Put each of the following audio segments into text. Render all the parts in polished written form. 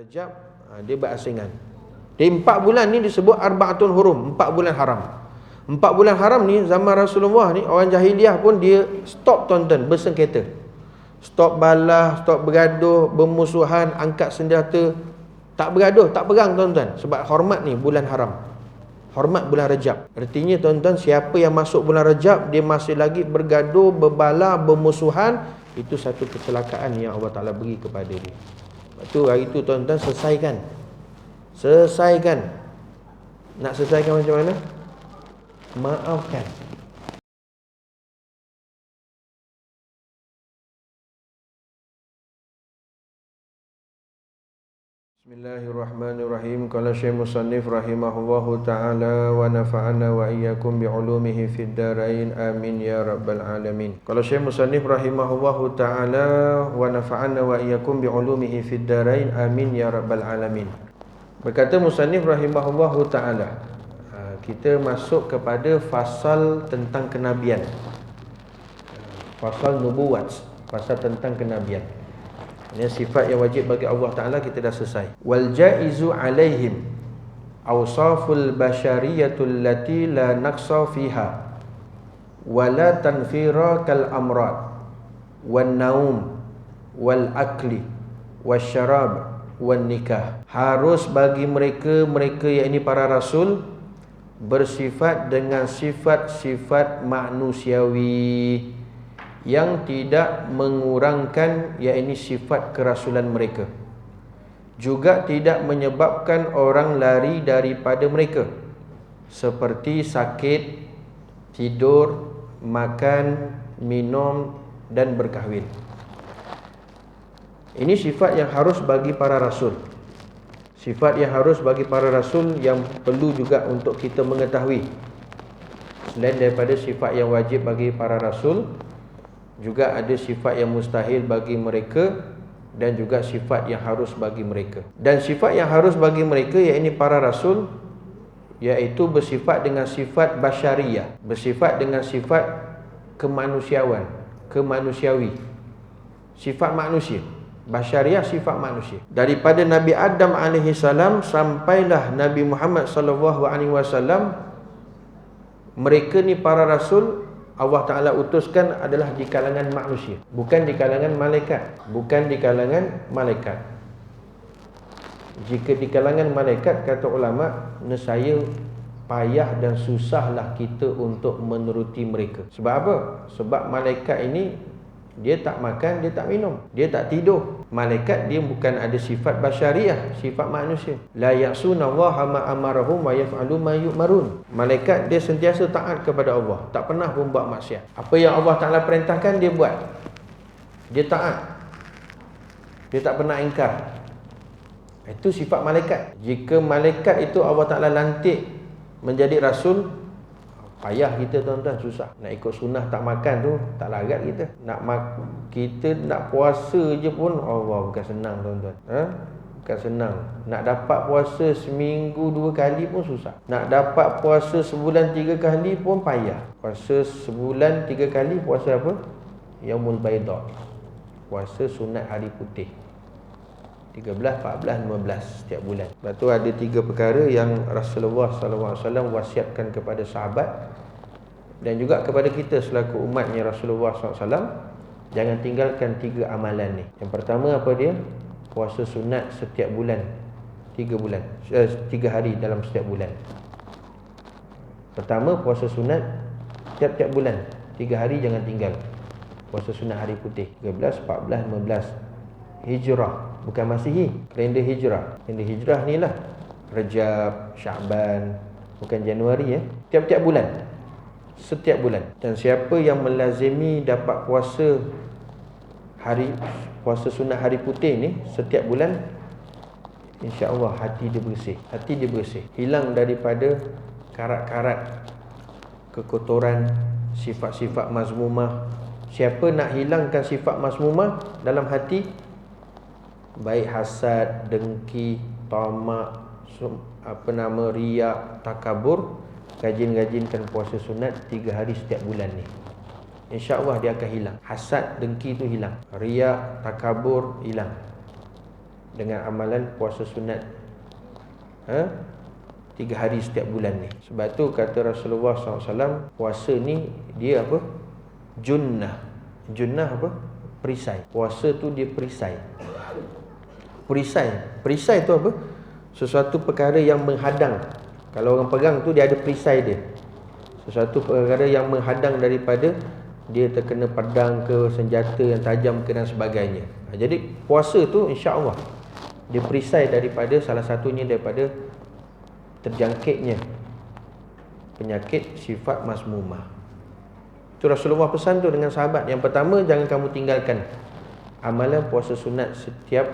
Rejab, dia berasingan. Di 4 bulan ni disebut arba'atun hurum, 4 bulan haram. 4 bulan haram ni zaman Rasulullah ni, orang jahiliah pun dia stop tuan-tuan, bersengketa. Stop balah, stop bergaduh, bermusuhan, angkat senjata. Tak bergaduh, tak perang tuan-tuan. Sebab hormat ni bulan haram. Hormat bulan Rejab. Artinya tuan-tuan, siapa yang masuk bulan Rejab, dia masih lagi bergaduh, berbalah, bermusuhan, itu satu kecelakaan yang Allah Ta'ala beri kepada dia. Lepas tu hari tu tuan-tuan selesaikan. Nak selesaikan macam mana? Maafkan. Bismillahirrahmanirrahim. Qala Syekh Musannif rahimahullahu ta'ala wa nafa'ana wa iyyakum bi'ulumihi fid dharain amin ya rabbal alamin. Qala Syekh Musannif rahimahullahu ta'ala wa nafa'ana wa iyyakum bi'ulumihi fid dharain amin ya rabbal alamin. Berkata Musannif rahimahullahu ta'ala, kita masuk kepada fasal tentang kenabian. Fasal nubuwat, fasal tentang kenabian. Ini sifat yang wajib bagi Allah Ta'ala kita dah selesai. Wal jaizu alaihim awsaful basyariyatul lati la naqsa fiha wa la tanfira kal amrad wan naum wal akli wasyarab wan nikah. Harus bagi mereka yakni para rasul bersifat dengan sifat-sifat manusiawi yang tidak mengurangkan yakni sifat kerasulan mereka, juga tidak menyebabkan orang lari daripada mereka, seperti sakit, tidur, makan, minum dan berkahwin. Ini sifat yang harus bagi para rasul. Sifat yang harus bagi para rasul yang perlu juga untuk kita mengetahui. Selain daripada sifat yang wajib bagi para rasul, juga ada sifat yang mustahil bagi mereka dan juga sifat yang harus bagi mereka. Dan sifat yang harus bagi mereka yakni para rasul, iaitu bersifat dengan sifat basyariyah, bersifat dengan sifat kemanusiawan, kemanusiawi, sifat manusia. Basyariyah, sifat manusia. Daripada Nabi Adam alaihi salam sampailah Nabi Muhammad sallallahu alaihi wasallam, mereka ni para rasul Allah Ta'ala utuskan adalah di kalangan manusia, bukan di kalangan malaikat. Bukan di kalangan malaikat. Jika di kalangan malaikat, kata ulama', nescaya payah dan susahlah kita untuk menuruti mereka. Sebab apa? Sebab malaikat ini dia tak makan, dia tak minum, dia tak tidur. Malaikat dia bukan ada sifat basyariah, sifat manusia. La ya'sunallaha ma amarahum wa yaf'alu ma yu'marun. Malaikat dia sentiasa taat kepada Allah, tak pernah pun buat maksiat. Apa yang Allah Ta'ala perintahkan dia buat. Dia taat. Dia tak pernah ingkar. Itu sifat malaikat. Jika malaikat itu Allah Ta'ala lantik menjadi rasul, payah kita tuan-tuan, susah. Nak ikut sunnah tak makan tu, tak larat kita. Kita nak puasa je pun, Allah, bukan senang tuan-tuan. Bukan senang. Nak dapat puasa seminggu 2 kali pun susah. Nak dapat puasa sebulan 3 kali pun payah. Puasa sebulan 3 kali, puasa apa? Yaumul Baidah. Puasa sunat hari putih. 13, 14, 15 setiap bulan. Lepas tu ada 3 perkara yang Rasulullah SAW wasiatkan kepada sahabat dan juga kepada kita selaku umatnya Rasulullah SAW. Jangan tinggalkan 3 amalan ni. Yang pertama apa dia? Puasa sunat setiap bulan, 3 hari dalam setiap bulan. Pertama, puasa sunat tiap-tiap bulan, 3 hari jangan tinggal. Puasa sunat hari putih 13, 14, 15 Hijrah, bukan Masihi, kalender Hijrah. Kalender Hijrah ni lah Rejab, Syaban, bukan Januari ya. Tiap-tiap bulan, setiap bulan. Dan siapa yang melazimi dapat puasa sunat hari putih ni setiap bulan, insya-Allah hati dia bersih. Hati dia bersih, hilang daripada karat-karat kekotoran, sifat-sifat mazmumah. Siapa nak hilangkan sifat mazmumah dalam hati, baik hasad, dengki, tamak, riak, takabur, rajin-rajinkan puasa sunat 3 hari setiap bulan ni. InsyaAllah dia akan hilang. Hasad, dengki tu hilang, riak, takabur hilang. dengan amalan puasa sunat 3 hari setiap bulan ni. Sebab tu kata Rasulullah SAW, puasa ni dia apa? Junnah. Junnah apa? Perisai. Puasa tu dia perisai. Perisai tu apa? Sesuatu perkara yang menghadang. Kalau orang pegang tu dia ada perisai dia. Sesuatu perkara yang menghadang daripada dia terkena pedang ke, senjata yang tajam ke dan sebagainya. Jadi puasa tu insya-Allah dia perisai daripada salah satunya daripada terjangkitnya penyakit sifat masmumah. Itu Rasulullah pesan tu dengan sahabat. Yang pertama, jangan kamu tinggalkan amalan puasa sunat setiap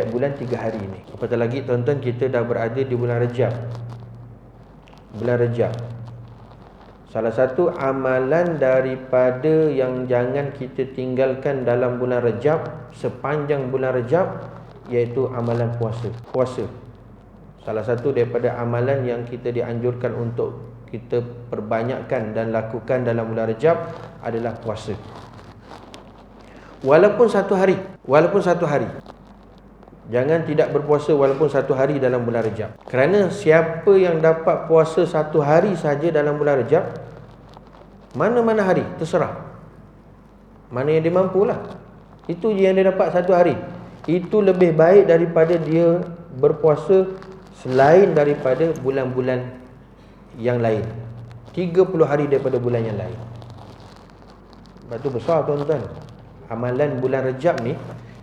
bulan 3 hari ni. Apatah lagi tuan-tuan, kita dah berada di bulan Rejab. Bulan Rejab, salah satu amalan daripada yang jangan kita tinggalkan dalam bulan Rejab, sepanjang bulan Rejab, iaitu amalan puasa. Salah satu daripada amalan yang kita dianjurkan untuk kita perbanyakkan dan lakukan dalam bulan Rejab adalah puasa. Walaupun satu hari. Jangan tidak berpuasa walaupun satu hari dalam bulan Rejab. Kerana siapa yang dapat puasa satu hari saja dalam bulan Rejab, mana-mana hari, terserah. Mana yang dia mampulah. Itu je yang dia dapat satu hari. Itu lebih baik daripada dia berpuasa selain daripada bulan-bulan yang lain. 30 hari daripada bulan yang lain. Sebab tu besar tuan-tuan. Amalan bulan Rejab ni,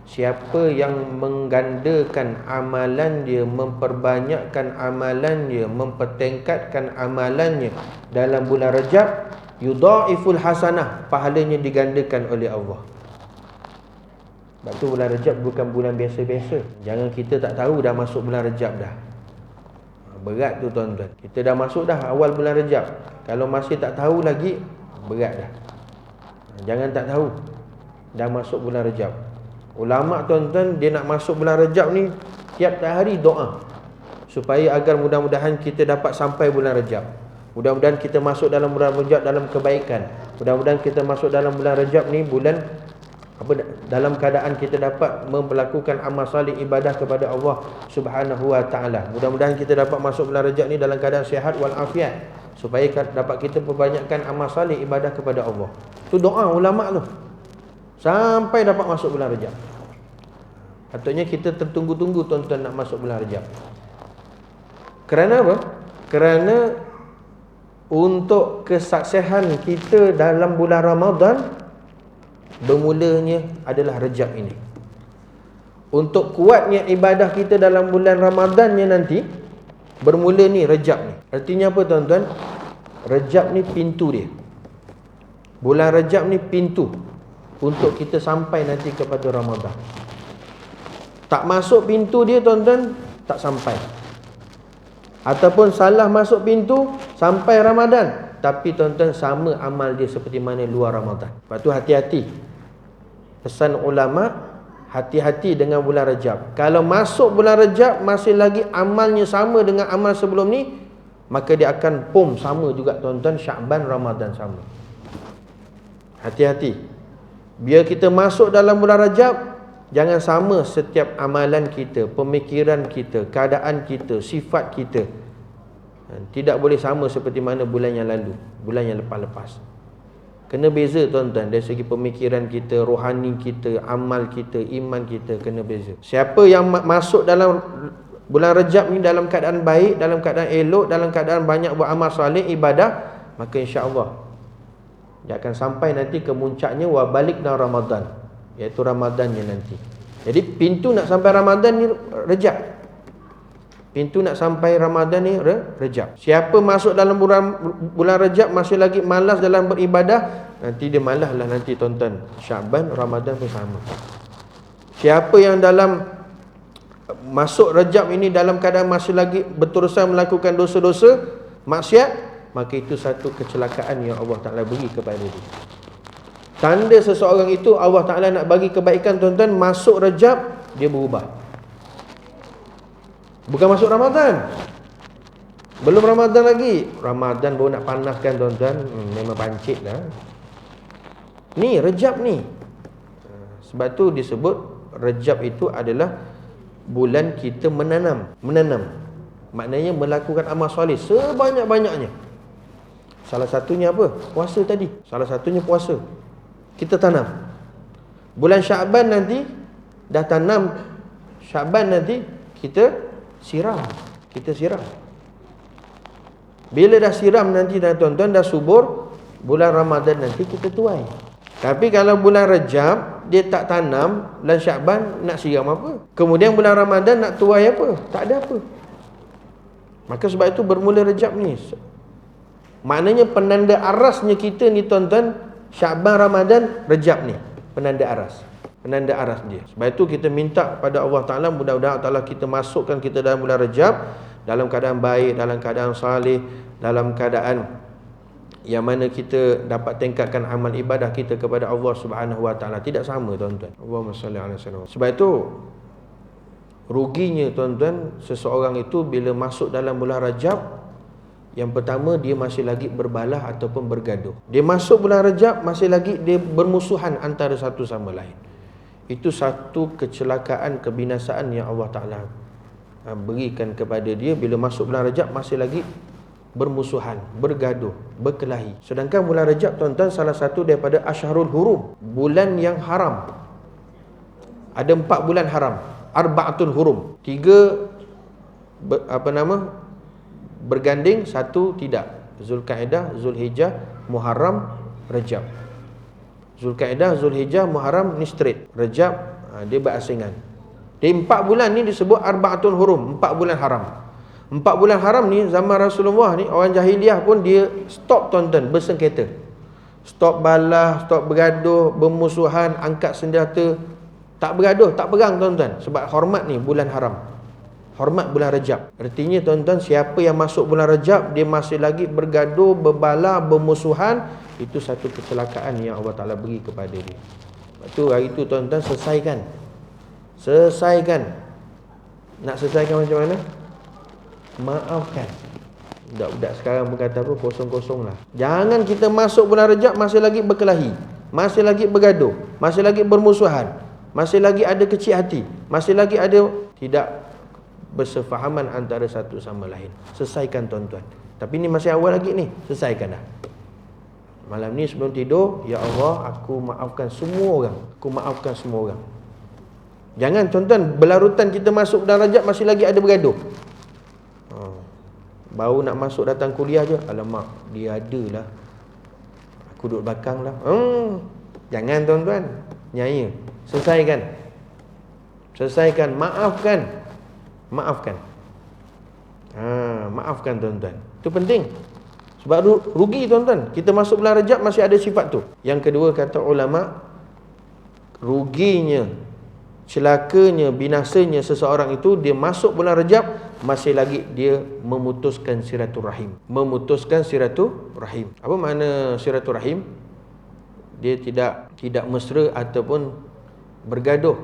siapa yang menggandakan amalan dia, memperbanyakkan amalan dia, mempertingkatkan amalannya dalam bulan Rejab, yudha'iful hasanah, pahalanya digandakan oleh Allah. Sebab tu bulan Rejab bukan bulan biasa-biasa. Jangan kita tak tahu dah masuk bulan Rejab dah. Berat tu tuan-tuan. Kita dah masuk dah awal bulan Rejab. Kalau masih tak tahu lagi, berat dah. Jangan tak tahu dah masuk bulan Rejab. Ulama tuan-tuan, dia nak masuk bulan Rejab ni tiap hari doa supaya agar mudah-mudahan kita dapat sampai bulan Rejab. Mudah-mudahan kita masuk dalam bulan Rejab dalam kebaikan. Mudah-mudahan kita masuk dalam bulan Rejab ni dalam keadaan kita dapat melakukan amal salih ibadah kepada Allah Subhanahu wa taala. Mudah-mudahan kita dapat masuk bulan Rejab ni dalam keadaan sihat wal afiat supaya dapat kita perbanyakkan amal salih ibadah kepada Allah. Tu doa ulama tu. Sampai dapat masuk bulan Rejab. Patutnya kita tertunggu-tunggu tuan-tuan nak masuk bulan Rejab. Kerana apa? Kerana untuk kesaksihan kita dalam bulan Ramadan bermulanya adalah Rejab ini. Untuk kuatnya ibadah kita dalam bulan Ramadannya nanti bermula ni Rejab ni. Artinya apa tuan-tuan? Rejab ni pintu dia. Bulan Rejab ni pintu untuk kita sampai nanti kepada Ramadan. Tak masuk pintu dia tuan-tuan, tak sampai. Ataupun salah masuk pintu sampai Ramadan, tapi tuan-tuan sama amal dia seperti mana luar Ramadan. Lepas tu hati-hati. Pesan ulama, hati-hati dengan bulan Rejab. Kalau masuk bulan Rejab masih lagi amalnya sama dengan amal sebelum ni, maka dia akan sama juga tuan-tuan, Syakban, Ramadan sama. Hati-hati. Biar kita masuk dalam bulan Rejab, jangan sama setiap amalan kita, pemikiran kita, keadaan kita, sifat kita. Tidak boleh sama seperti mana bulan yang lalu, bulan yang lepas-lepas. Kena beza tuan-tuan, dari segi pemikiran kita, rohani kita, amal kita, iman kita, kena beza. Siapa yang masuk dalam bulan Rejab ni dalam keadaan baik, dalam keadaan elok, dalam keadaan banyak buat amal soleh, ibadah, maka insya-Allah dia akan sampai nanti ke muncaknya wa balikna Ramadan, iaitu Ramadannya nanti. Jadi pintu nak sampai Ramadan ni Rejab. Pintu nak sampai Ramadan ni Rejab. Siapa masuk dalam bulan Rejab masih lagi malas dalam beribadah, nanti dia malas lah nanti tuan-tuan. Syakban, Ramadan pun sama. Siapa yang dalam masuk Rejab ini dalam keadaan masih lagi berterusan melakukan dosa-dosa, maksiat, maka itu satu kecelakaan yang Allah Ta'ala beri kepada dia. Tanda seseorang itu Allah Ta'ala nak bagi kebaikan tuan-tuan, masuk Rejab dia berubah. Bukan masuk Ramadan. Belum Ramadan lagi. Ramadan baru nak panaskan tuan-tuan, memang pancit dah. Ni Rejab ni. Sebab tu disebut Rejab itu adalah bulan kita menanam. Maknanya melakukan amal soleh sebanyak-banyaknya. Salah satunya apa? Puasa tadi. Salah satunya puasa. Kita tanam. Bulan Syaban nanti dah tanam. Syaban nanti kita siram. Bila dah siram nanti tuan-tuan dah subur, bulan Ramadan nanti kita tuai. Tapi kalau bulan Rejab dia tak tanam, bulan Syaban nak siram apa? Kemudian bulan Ramadan nak tuai apa? Tak ada apa. Maka sebab itu bermula Rejab ni. Maknanya penanda arasnya kita ni tuan-tuan, Syaban, Ramadan, Rejab ni. Penanda aras dia. Sebab itu kita minta pada Allah Ta'ala, mudah-mudahan Allah kita masukkan kita dalam bulan Rejab dalam keadaan baik, dalam keadaan salih, dalam keadaan yang mana kita dapat tingkatkan amal ibadah kita kepada Allah Subhanahu Wa Ta'ala. Tidak sama tuan-tuan. Allahumma salli ala sayyidina. Sebab itu ruginya tuan-tuan seseorang itu bila masuk dalam bulan Rajab, yang pertama dia masih lagi berbalah ataupun bergaduh. Dia masuk bulan Rajab masih lagi dia bermusuhan antara satu sama lain. Itu satu kecelakaan, kebinasaan yang Allah Ta'ala berikan kepada dia. Bila masuk bulan Rajab masih lagi bermusuhan, bergaduh, berkelahi. Sedangkan bulan Rajab tuan-tuan salah satu daripada Asyharul Hurum, bulan yang haram. Ada 4 bulan haram, Arba'atun Hurum. 3 berganding, 1 tidak. Zulkaidah, Zulhijjah, Muharram, Rajab. Zulkaidah, Zulhijjah, Muharram ni straight. Rajab dia berasingan. Di 4 bulan ni disebut Arba'atun Hurum, 4 bulan haram. 4 bulan haram ni zaman Rasulullah ni, orang jahiliah pun dia stop tuan-tuan bersengketa. Stop balah, stop bergaduh, bermusuhan, angkat senjata. Tak bergaduh, tak perang tuan-tuan. Sebab hormat ni bulan haram. Hormat bulan Rajab. Artinya tuan-tuan, siapa yang masuk bulan Rajab dia masih lagi bergaduh, berbalah, bermusuhan, itu satu kecelakaan yang Allah Ta'ala beri kepada dia. Lepas tu hari tu tuan-tuan selesaikan. Nak selesaikan macam mana? Maafkan. Budak-budak sekarang berkata apa? Kosong-kosong lah. Jangan kita masuk bulan Rajab masih lagi berkelahi, masih lagi bergaduh, masih lagi bermusuhan, masih lagi ada kecil hati, masih lagi ada tidak bersefahaman antara satu sama lain. Selesaikan tuan-tuan. Tapi ni masih awal lagi ni, selesaikan dah. Malam ni sebelum tidur, ya Allah, aku maafkan semua orang. Aku maafkan semua orang. Jangan tuan-tuan berlarutan kita masuk bulan Rajab masih lagi ada bergaduh. Baru nak masuk datang kuliah je, alamak, dia ada lah, aku duduk belakang lah. Jangan tuan-tuan, nyaya. Selesaikan, maafkan. Maafkan tuan-tuan. Itu penting. Sebab rugi tuan-tuan, kita masuk bulan Rajab masih ada sifat tu. Yang kedua kata ulama, ruginya, celakanya, binasanya seseorang itu dia masuk bulan Rajab masih lagi dia memutuskan silaturahim. Apa makna silaturahim? Dia tidak mesra ataupun bergaduh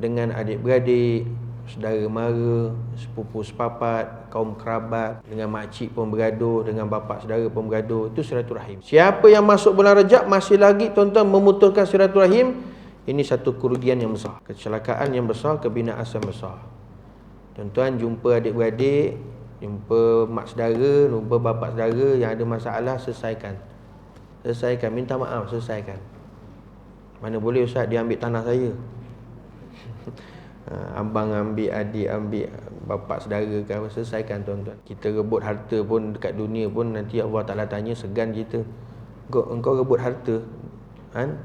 dengan adik-beradik, saudara mara, sepupu sepapat, kaum kerabat, dengan makcik pun bergaduh, dengan bapa saudara pun bergaduh. Itu silaturahim. Siapa yang masuk bulan Rajab masih lagi tuan-tuan memutuskan silaturahim, ini satu kerugian yang besar, kecelakaan yang besar, kebinasaan besar. Tuan-tuan jumpa adik-beradik, jumpa mak saudara, jumpa bapa saudara yang ada masalah, selesaikan, minta maaf, selesaikan. Mana boleh ustaz dia ambil tanah saya. Abang ambil, adik ambil, bapa saudara ke apa, selesaikan tuan-tuan. Kita rebut harta pun dekat dunia pun nanti Allah Ta'ala tanya, segan kita. Engkau rebut harta,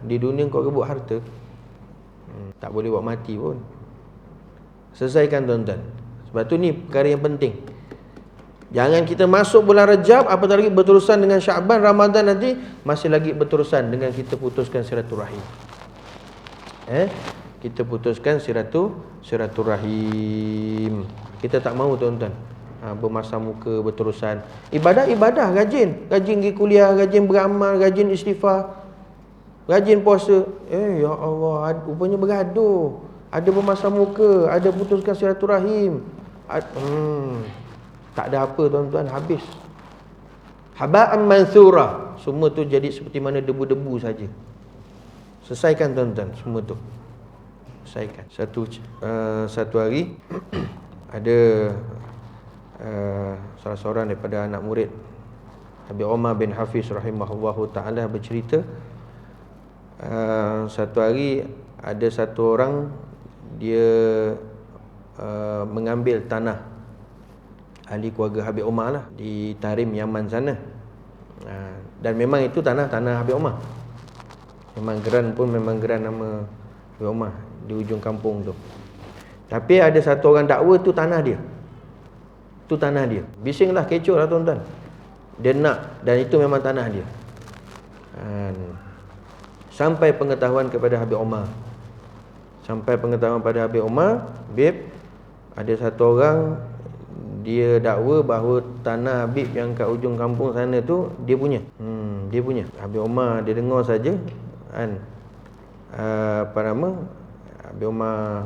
di dunia engkau rebut harta, tak boleh buat mati pun. Selesaikan tuan-tuan. Sebab tu ni perkara yang penting. Jangan kita masuk bulan Rajab apatah lagi berterusan dengan Syaban, Ramadan nanti masih lagi berterusan dengan kita putuskan silaturahim. Kita putuskan silaturahim. Kita tak mahu tuan-tuan bermasa muka berterusan. Ibadah, rajin pergi kuliah, rajin beramal, rajin istighfar, rajin puasa. Ya Allah, rupanya bergaduh, ada bermasa muka, ada putuskan silaturahim. Tak ada apa tuan-tuan, habis. Haba'an mansura. Semua tu jadi seperti mana debu-debu saja. Selesaikan tuan-tuan semua tu. selesaikan. Satu hari ada salah seorang daripada anak murid Habib Omar bin Hafiz rahimahullahu ta'ala bercerita, satu hari ada satu orang dia mengambil tanah ahli keluarga Habib Omar lah di Tarim, Yaman sana. Dan memang itu tanah Habib Omar. Memang geran pun memang geran nama Habib Omar di ujung kampung tu. Tapi ada satu orang dakwa tu tanah dia. Tu tanah dia. Bisinglah, kecoh lah tuan-tuan. Dia nak, dan itu memang tanah dia. Sampai pengetahuan kepada Habib Omar. Sampai pengetahuan pada Habib Omar, Habib, ada satu orang dia dakwa bahawa tanah Habib yang kat ujung kampung sana tu dia punya. Dia punya. Habib Omar dia dengar saja kan. Habib Omar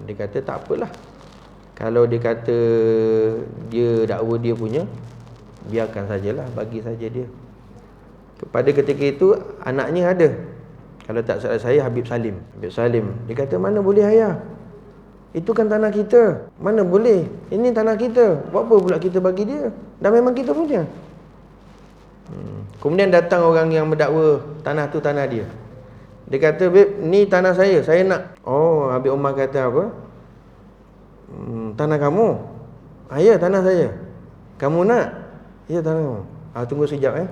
dia kata tak apalah. Kalau dia kata dia dakwa dia punya, biarkan sajalah, bagi saja dia. Pada ketika itu anaknya ada. Kalau tak salah saya Habib Salim. Habib Salim dia kata, mana boleh ayah? Itu kan tanah kita. Mana boleh? Ini tanah kita. Buat apa pula kita bagi dia? Dan memang kita punya. Kemudian datang orang yang mendakwa tanah tu tanah dia. Dia kata, Beb, ni tanah saya nak. Oh, Habib Omar kata apa? Tanah kamu? Ya, tanah saya. Kamu nak? Ya, tanah kamu. Tunggu sekejap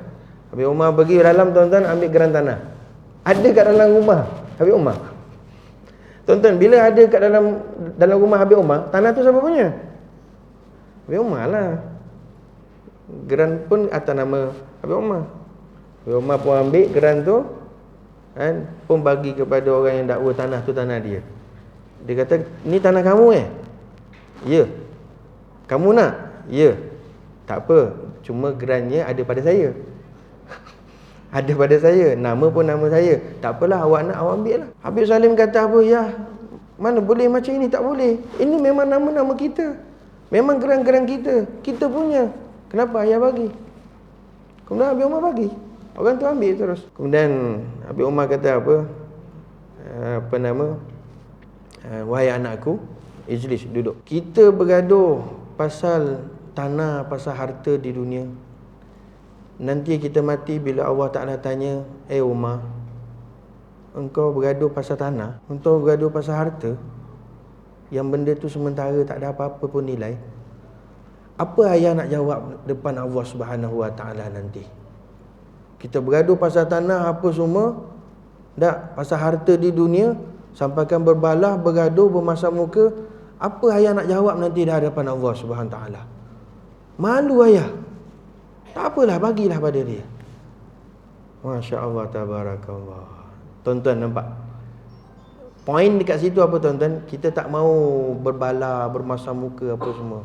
Habib Omar pergi dalam, tuan-tuan, ambil geran tanah. Ada kat dalam rumah Habib Omar. Tuan-tuan, bila ada kat dalam rumah Habib Omar, tanah tu siapa punya? Habib Omar lah. Geran pun atas nama Habib Omar. Habib Omar pun ambil geran tu kan, pun bagi kepada orang yang dakwa tanah tu tanah dia. Dia kata, ni tanah kamu Ya. Kamu nak? Ya. Tak apa, cuma gerannya ada pada saya. Ada pada saya, nama pun nama saya. Tak apalah, awak nak, awak ambil lah. Habib Salim kata apa? Ya, mana boleh macam ini, tak boleh. Ini memang nama-nama kita. Memang geran-geran kita. Kita punya. Kenapa ayah bagi? Kemudian Habib Omar bagi. Orang tu ambil terus. Kemudian Habib Omar kata apa? Wahai anakku, ijlis, duduk. Kita bergaduh pasal tanah, pasal harta di dunia. Nanti kita mati bila Allah Ta'ala tanya, Umar, engkau bergaduh pasal tanah, engkau bergaduh pasal harta, yang benda tu sementara tak ada apa-apa pun nilai. Apa ayah nak jawab depan Allah Subhanahu Wa Ta'ala nanti? Kita bergaduh pasal tanah apa semua, tak, pasal harta di dunia, sampaikan berbalah, bergaduh, bermasam muka. Apa ayah nak jawab nanti di hadapan Allah Subhanahu Wa Ta'ala? Malu ayah. Tak apalah, bagilah pada dia. Masya Allah, tabarakallah. Tuan-tuan nampak poin dekat situ apa tuan-tuan? Kita tak mau berbala, bermasam muka apa semua.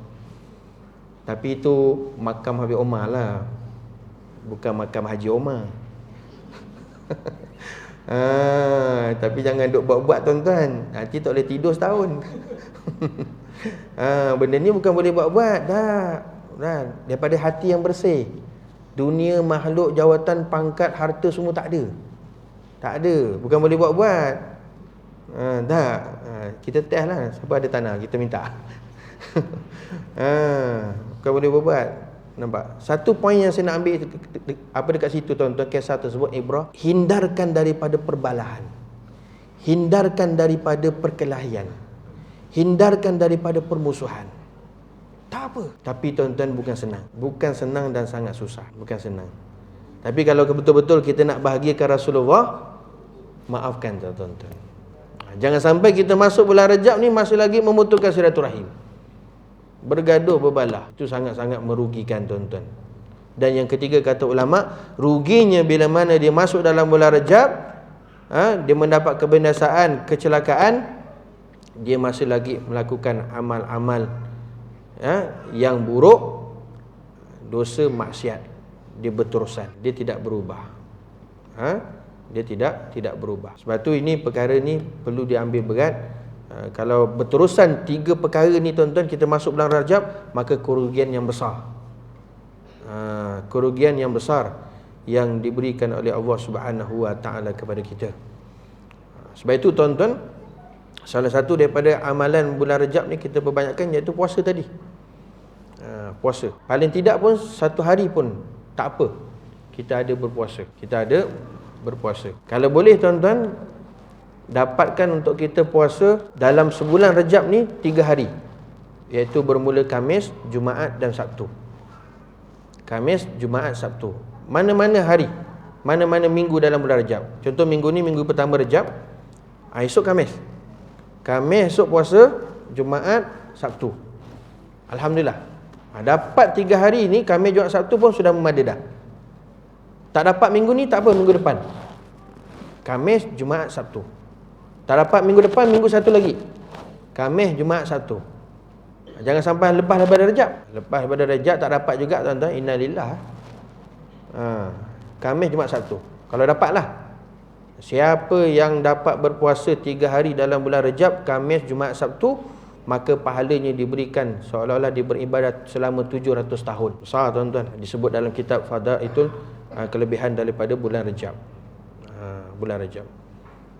Tapi itu makam Habib Omar lah, bukan makam Haji Omar. Tapi jangan duk buat-buat tuan-tuan, nanti tak boleh tidur setahun. Benda ni bukan boleh buat-buat dah. Daripada hati yang bersih. Dunia, makhluk, jawatan, pangkat, harta semua tak ada. Tak ada. Bukan boleh buat-buat. Tak. Kita test lah. Siapa ada tanah, kita minta. Bukan boleh buat-buat. Nampak? Satu poin yang saya nak ambil apa dekat situ tuan-tuan, kisah tersebut ibrah. Hindarkan daripada perbalahan. Hindarkan daripada perkelahian. Hindarkan daripada permusuhan. Tak apa. Tapi tuan-tuan, bukan senang. Bukan senang dan sangat susah. Bukan senang. Tapi kalau betul-betul kita nak bahagiakan Rasulullah, maafkan tuan-tuan. Jangan sampai kita masuk bulan Rajab ni masih lagi memutuskan silaturahim. Bergaduh, berbalah. Itu sangat-sangat merugikan tuan-tuan. Dan yang ketiga kata ulama, ruginya bila mana dia masuk dalam bulan Rajab, dia mendapat kebinasaan, kecelakaan, dia masih lagi melakukan amal-amal yang buruk, dosa maksiat, dia berterusan, dia tidak berubah. Dia tidak berubah. Sebab tu ini perkara ni perlu diambil berat. Kalau berterusan 3 perkara ni tuan-tuan, kita masuk bulan Rajab, maka kerugian yang besar. Kerugian yang besar yang diberikan oleh Allah Subhanahu Wa Ta'ala kepada kita. Sebab itu tuan-tuan, Salah satu daripada amalan bulan Rejab ni kita perbanyakkan iaitu puasa tadi. Puasa. Paling tidak pun satu hari pun tak apa. Kita ada berpuasa. Kalau boleh tuan-tuan, dapatkan untuk kita puasa dalam sebulan Rejab ni 3 hari. Iaitu bermula Khamis, Jumaat dan Sabtu. Khamis, Jumaat, Sabtu. Mana-mana hari, mana-mana minggu dalam bulan Rejab. Contoh minggu ni minggu pertama Rejab, esok Khamis. Khamis esok puasa, Jumaat, Sabtu. Alhamdulillah. Dapat 3 hari ni, Khamis, Jumaat, Sabtu pun sudah memadai dah. Tak dapat minggu ni, tak apa, minggu depan. Khamis, Jumaat, Sabtu. Tak dapat minggu depan, minggu satu lagi. Khamis, Jumaat, Sabtu. Jangan sampai lepas daripada Rejab. Lepas daripada Rejab tak dapat juga tuan-tuan. Innalillah. Khamis, Jumaat, Sabtu. Kalau dapatlah. Siapa yang dapat berpuasa 3 hari dalam bulan Rejab, Khamis, Jumaat, Sabtu, maka pahalanya diberikan seolah-olah dia beribadat selama 700 tahun. Besar tuan-tuan. Disebut dalam kitab Fadaitul kelebihan daripada bulan Rejab. Bulan Rejab.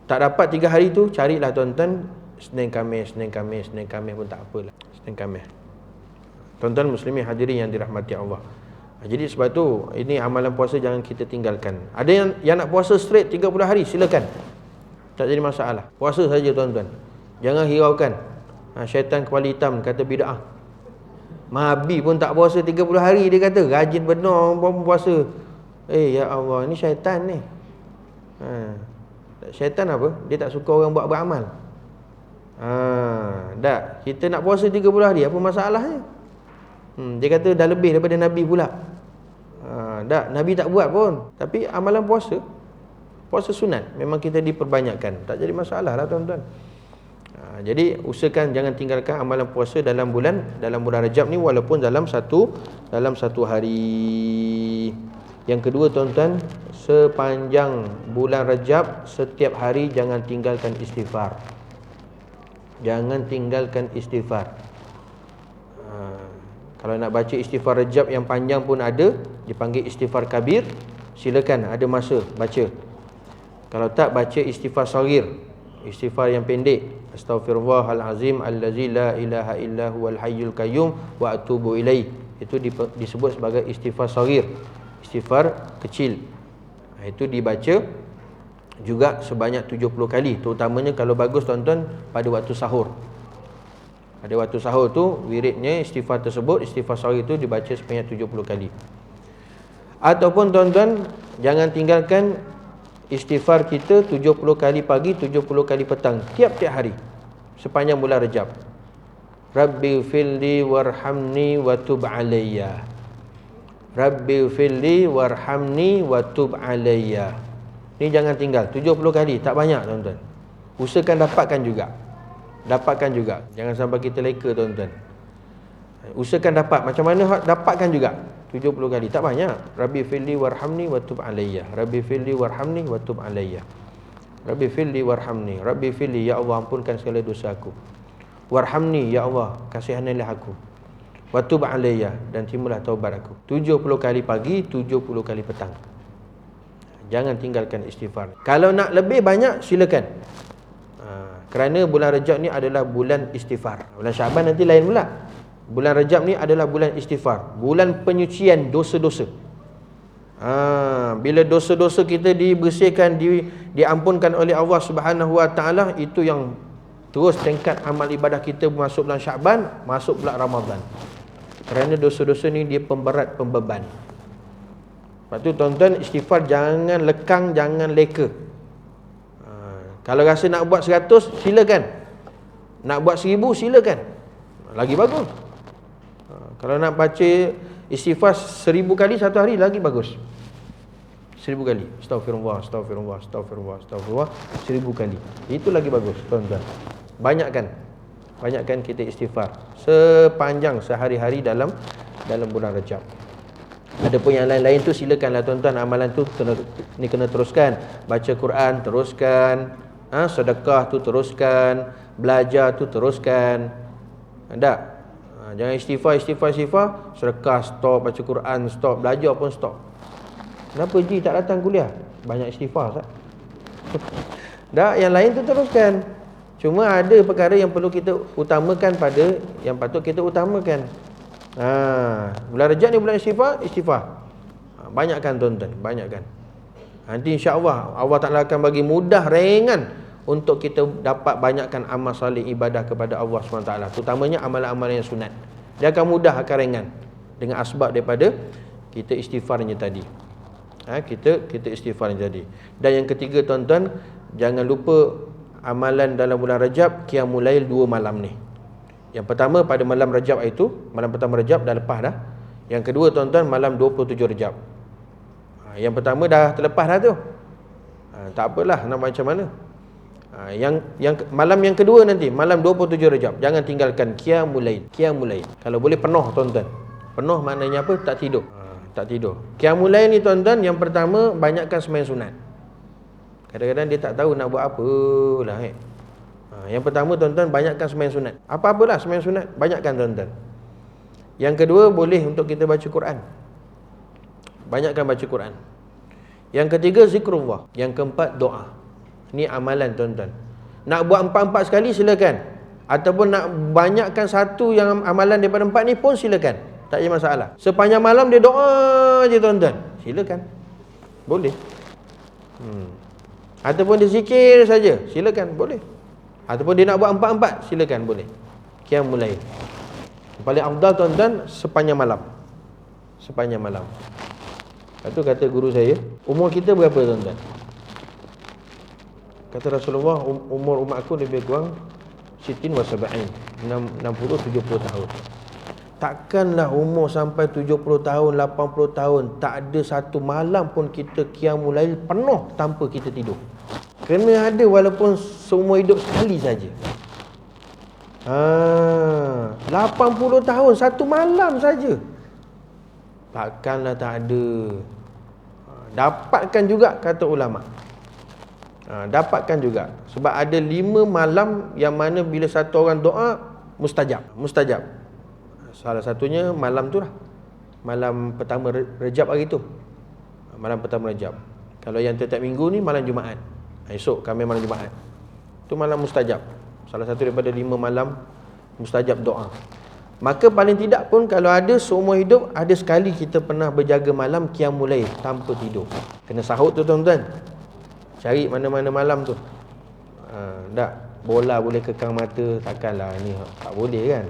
Tak dapat 3 hari tu, carilah tuan-tuan Senin Khamis pun tak apalah. Senin Khamis. Tuan-tuan muslimin hadirin yang dirahmati Allah. Jadi sebab tu ini amalan puasa jangan kita tinggalkan. Ada yang nak puasa straight 30 hari, silakan. Tak jadi masalah. Puasa saja tuan-tuan. Jangan hiraukan. Syaitan kepala hitam kata bid'ah. Mahabi pun tak puasa 30 hari, dia kata rajin benar pun puasa. Ya Allah, ni syaitan ni. Syaitan apa? Dia tak suka orang buat beramal. Tak. Kita nak puasa 30 hari, apa masalahnya? Dia kata dah lebih daripada Nabi pula. Tak, Nabi tak buat pun. Tapi amalan puasa sunat, memang kita diperbanyakkan. Tak jadi masalah lah tuan-tuan. Jadi usahakan jangan tinggalkan amalan puasa dalam bulan Rejab ni, walaupun dalam satu hari. Yang kedua tuan-tuan, sepanjang bulan Rejab setiap hari jangan tinggalkan istighfar. Jangan tinggalkan istighfar. Kalau nak baca istighfar Rejab yang panjang pun ada, dipanggil istighfar kabir, silakan, ada masa baca. Kalau tak, baca istighfar saghir, istighfar yang pendek. Astaghfirullahalazim allazi la ilaha illa huwal hayyul qayyum wa atubu ilaih. Itu disebut sebagai istighfar saghir, istighfar kecil. Itu dibaca juga sebanyak 70 kali. Terutamanya kalau bagus tuan-tuan pada waktu sahur. Pada waktu sahur tu wiridnya istighfar tersebut, istighfar saghir itu dibaca sebanyak 70 kali. Ataupun tuan-tuan jangan tinggalkan istighfar kita 70 kali pagi, 70 kali petang tiap-tiap hari sepanjang bulan Rejab. Rabbi filli warhamni wa tub alayya. Rabbi filli warhamni wa tub alayya. Ni jangan tinggal 70 kali, tak banyak tuan-tuan. Usahakan dapatkan juga. Jangan sampai kita leka tuan-tuan. Usahakan dapat. Macam mana dapatkan juga 70 kali, tak banyak. Rabbi filli warhamni wa tub alayya. Rabbi filli warhamni wa tub alayya. Rabbi filli warhamni. Rabbi filli, ya Allah ampunkan segala dosa aku. Warhamni, ya Allah kasihanilah aku. Wa tub alayya, dan terimalah taubat aku. 70 kali pagi, 70 kali petang. Jangan tinggalkan istighfar. Kalau nak lebih banyak silakan. Kerana bulan Rejab ni adalah bulan istighfar. Bulan Syaban nanti lain pula. Bulan Rejab ni adalah bulan istighfar, bulan penyucian dosa-dosa. Bila dosa-dosa kita dibersihkan, diampunkan oleh Allah Subhanahu Wa Taala, itu yang terus tingkat amal ibadah kita masuk bulan Syaban, masuk bulan Ramadan. Kerana dosa-dosa ni dia pemberat, pembeban. Lepas tu tuan-tuan, istighfar jangan lekang, jangan leka. Kalau rasa nak buat 100, silakan. Nak buat 1000, silakan. Lagi bagus. Kalau nak baca istighfar 1000 kali satu hari, lagi bagus. 1000 kali. Astaghfirullah, astaghfirullah, astaghfirullah, astaghfirullah. 1000 kali. Itu lagi bagus, tuan-tuan. Banyakkan kita istighfar sepanjang sehari-hari dalam bulan Rejab. Adapun yang lain-lain tu silakanlah tuan-tuan, amalan tu ni kena teruskan. Baca Quran teruskan, sedekah tu teruskan, belajar tu teruskan. Tak? Jangan istighfar, sedekah stop, baca Quran stop, belajar pun stop. Kenapa Ji tak datang kuliah? Banyak istighfar tak? Tak, yang lain tu teruskan. Cuma ada perkara yang perlu kita utamakan pada yang patut kita utamakan. Bulan Rajab ni bulan istighfar. Banyakkan tuan-tuan, banyakkan. Nanti insya-Allah Allah Taala akan bagi mudah ringan untuk kita dapat banyakkan amal soleh ibadah kepada Allah SWT, terutamanya amalan-amalan yang sunat. Dia akan mudah, akan ringan dengan asbab daripada kita istighfarnya tadi. Kita istighfarnya tadi. Dan yang ketiga tuan-tuan, jangan lupa amalan dalam bulan Rajab, Qiyamul Lail 2 malam ni. Yang pertama pada malam Rajab itu, malam pertama Rajab dah lepas dah. Yang kedua tuan-tuan, malam 27 Rajab. Yang pertama dah terlepas dah tu. Tak apalah nak macam mana. Yang malam yang kedua nanti, malam 27 Rajab, jangan tinggalkan Qiyamul Lail. Qiyamul Lail. Kalau boleh penuh tuan-tuan. Penuh maknanya apa? Tak tidur. Tak tidur. Qiyamul Lail ni tuan-tuan, yang pertama banyakkan sembahyang sunat. Kadang-kadang dia tak tahu nak buat apa lah. Yang pertama tuan-tuan, banyakkan sembahyang sunat. Apa-apalah sembahyang sunat, banyakkan tuan-tuan. Yang kedua, boleh untuk kita baca Quran. Banyakkan baca Quran. Yang ketiga, zikrullah. Yang keempat, doa. Ini amalan tuan-tuan. Nak buat 4-4 sekali silakan. Ataupun nak banyakkan satu yang amalan daripada 4 ni pun silakan. Tak ada masalah. Sepanjang malam dia doa je tuan-tuan, silakan. Boleh. Ataupun dia zikir saja, silakan, boleh. Ataupun dia nak buat 4-4, silakan, boleh. Qiyamul Lail. Paling afdal tuan-tuan sepanjang malam. Sepanjang malam. Itu kata guru saya, umur kita berapa tuan-tuan? Kata Rasulullah, umur umat aku lebih kurang 60 wa 70, 60-70 tahun. Takkanlah umur sampai 70 tahun, 80 tahun tak ada satu malam pun kita Qiyamul Lail penuh tanpa kita tidur. Kena ada walaupun seumur hidup sekali saja. 80 tahun satu malam saja. Takkanlah tak ada. Dapatkan juga kata ulama. Dapatkan juga. Sebab ada 5 malam yang mana bila satu orang doa mustajab. Mustajab. Salah satunya malam tu lah. Malam pertama Rejab hari tu. Malam pertama Rejab. Kalau yang tiap minggu ni malam Jumaat. Esok kami malam Jumaat. Tu malam mustajab. Salah satu daripada 5 malam mustajab doa. Maka paling tidak pun kalau ada seumur hidup, ada sekali kita pernah berjaga malam Qiyamul Lail tanpa tidur. Kena sahut tu tuan-tuan. Cari mana-mana malam tu. Tak, bola boleh kekang mata, takkanlah ni. Tak boleh kan.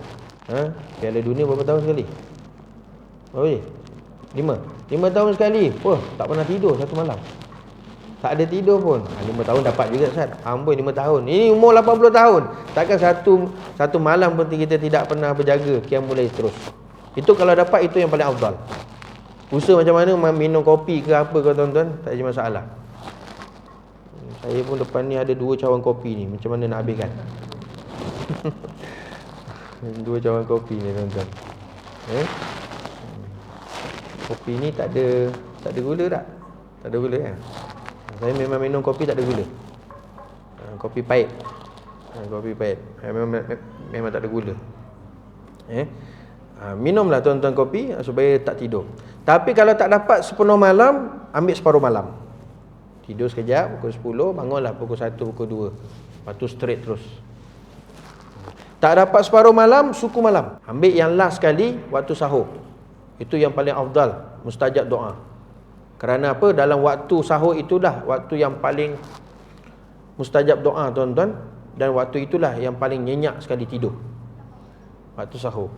Piala dunia berapa tahun sekali? Boleh? 5 tahun sekali. Wah, tak pernah tidur satu malam. Tak ada tidur pun. 5 tahun dapat juga Ustaz. Amboi 5 tahun. Ini umur 80 tahun. Takkan satu malam pun kita tidak pernah berjaga Qiyamul Lail terus. Itu kalau dapat, itu yang paling afdal. Usaha macam mana minum kopi ke apa ke tuan-tuan, tak ada masalah. Saya pun depan ni ada 2 cawan kopi ni. Macam mana nak habiskan? 2 cawan kopi ni tuan-tuan. Kopi ni tak ada gula tak? Tak ada gula kan? Saya memang minum kopi tak ada gula. Kopi pahit. Kopi pahit. Memang tak ada gula. Minumlah tuan-tuan kopi supaya tak tidur. Tapi kalau tak dapat sepenuh malam, ambil separuh malam. Tidur sekejap pukul 10, bangunlah pukul 1, pukul 2. Lepas tu straight terus. Tak dapat separuh malam, suku malam. Ambil yang last sekali waktu sahur. Itu yang paling afdal, mustajab doa. Kerana apa? Dalam waktu sahur itulah waktu yang paling mustajab doa tuan-tuan. Dan waktu itulah yang paling nyenyak sekali tidur. Waktu sahur.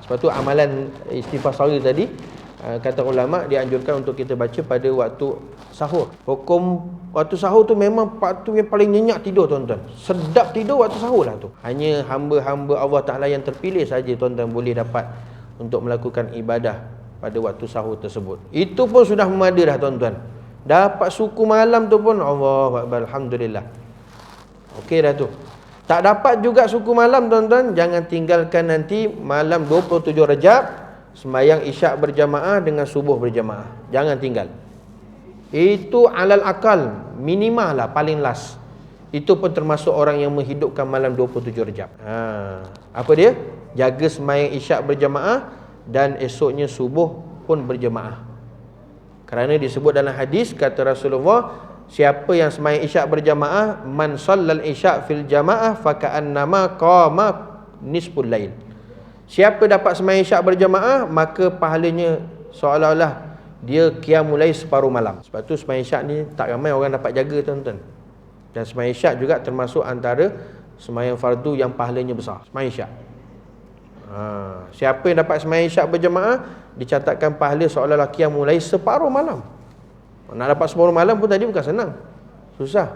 Sebab tu amalan istighfar sahur tadi, kata ulama dianjurkan untuk kita baca pada waktu sahur. Hukum waktu sahur tu memang waktu yang paling nyenyak tidur tuan-tuan. Sedap tidur waktu sahur lah tu. Hanya hamba-hamba Allah Ta'ala yang terpilih saja tuan-tuan boleh dapat untuk melakukan ibadah pada waktu sahur tersebut. Itu pun sudah memada dah tuan-tuan. Dapat suku malam tu pun Allahu Akbar, alhamdulillah. Okey dah tu. Tak dapat juga suku malam tuan-tuan, jangan tinggalkan nanti malam 27 Rejab sembahyang isyak berjamaah dengan subuh berjamaah. Jangan tinggal. Itu alal akal, minimal lah, paling last. Itu pun termasuk orang yang menghidupkan malam 27 Rejab. Apa dia? Jaga sembahyang isyak berjamaah dan esoknya subuh pun berjemaah. Kerana disebut dalam hadis, kata Rasulullah, siapa yang sembahyang isyak berjamaah, man shallal isyak fil jamaah faka'annama qama nisful lail. Siapa dapat sembahyang isyak berjamaah, maka pahalanya seolah-olah dia qiyamul lail separuh malam. Sebab tu sembahyang isyak ni tak ramai orang dapat jaga, tuan-tuan. Dan sembahyang isyak juga termasuk antara sembahyang fardu yang pahalanya besar, sembahyang isyak. Siapa yang dapat sembahyang isyak berjamaah, dicatatkan pahala seolah-olah qiyamul lail separuh malam. Nak dapat separuh malam pun tadi bukan senang, susah.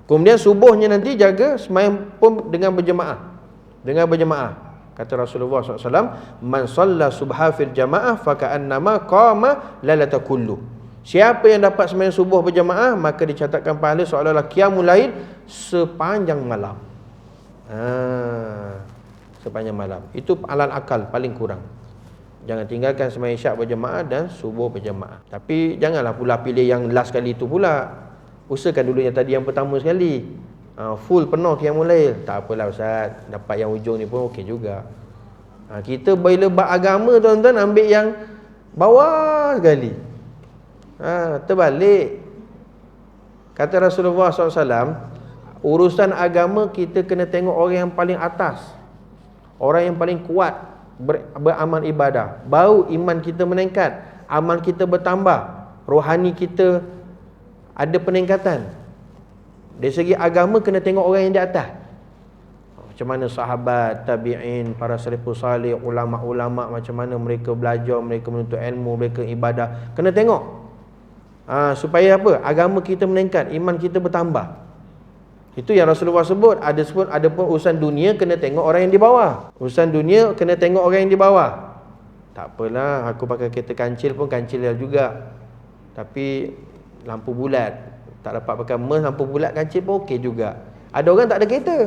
Kemudian subuhnya nanti jaga sembahyang pun dengan berjamaah. Kata Rasulullah SAW, man shalla subha fil jamaah faka'annama qama lalata kullu. Siapa yang dapat sembahyang subuh berjamaah, maka dicatatkan pahala seolah-olah qiyamul lail sepanjang malam. Sepanjang malam. Itu alal akal paling kurang. Jangan tinggalkan sembahyang isyak berjamaah dan subuh berjamaah. Tapi janganlah pula pilih yang last sekali itu pula. Usahakan dulu yang tadi, yang pertama sekali. Full penuh qiyamul lail. Tak apalah Ustaz, dapat yang ujung ni pun okey juga. Kita bila bab agama, tuan-tuan, ambil yang bawah sekali. Terbalik. Kata Rasulullah SAW, urusan agama kita kena tengok orang yang paling atas, orang yang paling kuat beramal ibadah. Baru iman kita meningkat, amal kita bertambah, rohani kita ada peningkatan. Dari segi agama kena tengok orang yang di atas. Macam mana sahabat, tabi'in, para salafus salih, ulama-ulama, macam mana mereka belajar, mereka menuntut ilmu, mereka ibadah. Kena tengok. Supaya apa? Agama kita meningkat, iman kita bertambah. Itu yang Rasulullah sebut. Ada pun urusan dunia kena tengok orang yang di bawah. Urusan dunia kena tengok orang yang di bawah. Tak apalah, aku pakai kereta kancil pun kancil juga. Tapi lampu bulat, tak dapat pakai lampu bulat kancil pun okey juga. Ada orang tak ada kereta,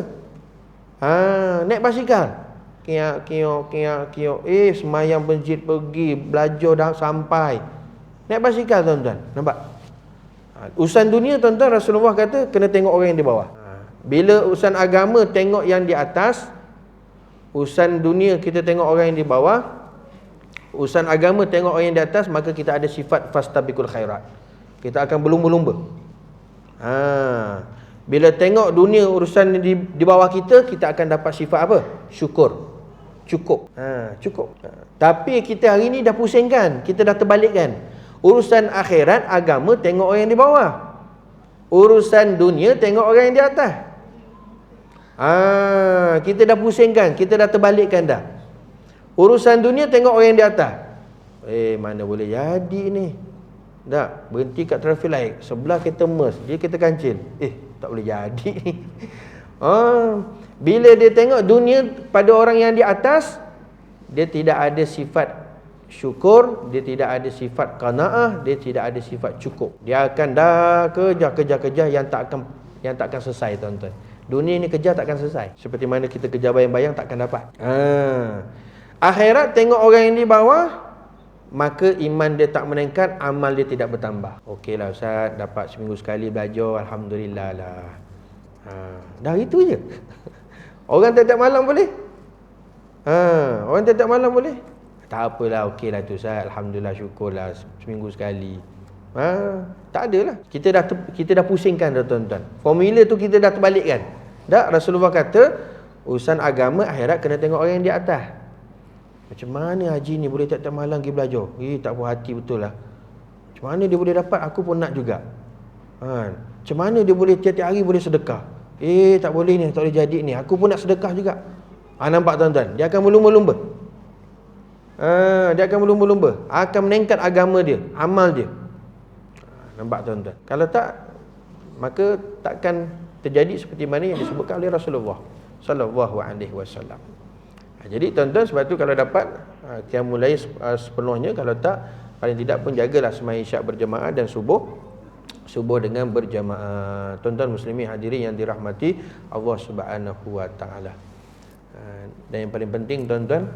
naik basikal, kiok, semayang masjid pergi, belajar dah sampai, naik basikal, tuan-tuan. Nampak? Urusan dunia, tuan-tuan, Rasulullah kata kena tengok orang yang di bawah. Bila urusan agama tengok yang di atas, urusan dunia kita tengok orang yang di bawah, urusan agama tengok orang yang di atas, maka kita ada sifat fastabiqul khairat. Kita akan berlumba-lumba. Bila tengok dunia urusan di bawah kita, kita akan dapat sifat apa? Syukur. Cukup. Cukup. Tapi kita hari ni dah pusingkan, kita dah terbalikkan. Urusan akhirat, agama tengok orang yang di bawah. Urusan dunia tengok orang yang di atas. Kita dah pusingkan, kita dah terbalikkan dah. Urusan dunia tengok orang yang di atas. Mana boleh jadi ni. Tak, berhenti kat traffic light, sebelah kereta MERS, dia kereta kancil. Tak boleh jadi ni. Bila dia tengok dunia pada orang yang di atas, dia tidak ada sifat syukur, dia tidak ada sifat qanaah, dia tidak ada sifat cukup. Dia akan dah kejar yang tak akan selesai, tuan-tuan. Dunia ni kejar tak akan selesai. Seperti mana kita kejar bayang-bayang tak akan dapat. Akhirat tengok orang yang di bawah, maka iman dia tak meningkat, amal dia tidak bertambah. Okeylah Ustaz, dapat seminggu sekali belajar, alhamdulillah lah. Dah itu je. Orang tiap-tiap malam boleh? Orang tiap-tiap malam boleh? Tak apalah, okeylah tu Ustaz, alhamdulillah, syukurlah seminggu sekali. Tak adalah. Kita dah pusingkan dah, tuan-tuan. Formula tu kita dah terbalikkan. Tak, Rasulullah kata urusan agama akhirat kena tengok orang yang di atas. Macam mana haji ni boleh tiap-tiap malam pergi belajar? Tak puas hati betul lah. Macam mana dia boleh dapat? Aku pun nak juga. Macam mana dia boleh tiap-tiap hari boleh sedekah? Tak boleh ni, tak boleh jadi ni. Aku pun nak sedekah juga. Nampak, tuan-tuan? Dia akan berlumba-lumba. Dia akan berlumba-lumba. Akan meningkat agama dia, amal dia. Nampak, tuan-tuan? Kalau tak, maka takkan terjadi seperti mana yang disebutkan oleh Rasulullah sallallahu alaihi wasallam. Jadi tuan-tuan, sebab tu kalau dapat qiyamul lail sepenuhnya, kalau tak paling tidak pun jagalah sembahyang isyak berjamaah dan subuh dengan berjamaah. Tuan-tuan muslimin hadirin yang dirahmati Allah Subhanahu wa taala. Dan yang paling penting, tuan-tuan,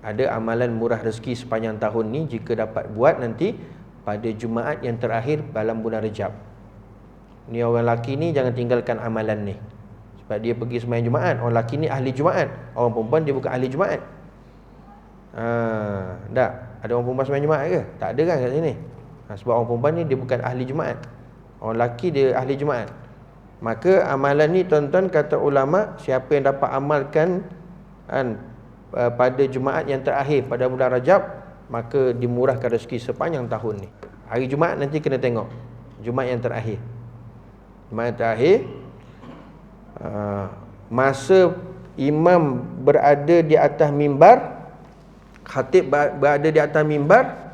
ada amalan murah rezeki sepanjang tahun ni jika dapat buat nanti pada Jumaat yang terakhir dalam bulan Rejab. Ni orang lelaki ni jangan tinggalkan amalan ni. Sebab dia pergi sembahyang Jumaat. Orang lelaki ni ahli Jumaat. Orang perempuan dia bukan ahli Jumaat. Tak? Ada orang perempuan sembahyang Jumaat ke? Tak ada kan kat sini? Sebab orang perempuan ni dia bukan ahli Jumaat. Orang lelaki dia ahli Jumaat. Maka amalan ni tuan-tuan, kata ulama, siapa yang dapat amalkan pada Jumaat yang terakhir pada bulan Rajab, maka dimurahkan rezeki sepanjang tahun ni. Hari Jumaat nanti kena tengok Jumaat yang terakhir. Jumaat yang terakhir, masa imam berada di atas mimbar, khatib berada di atas mimbar,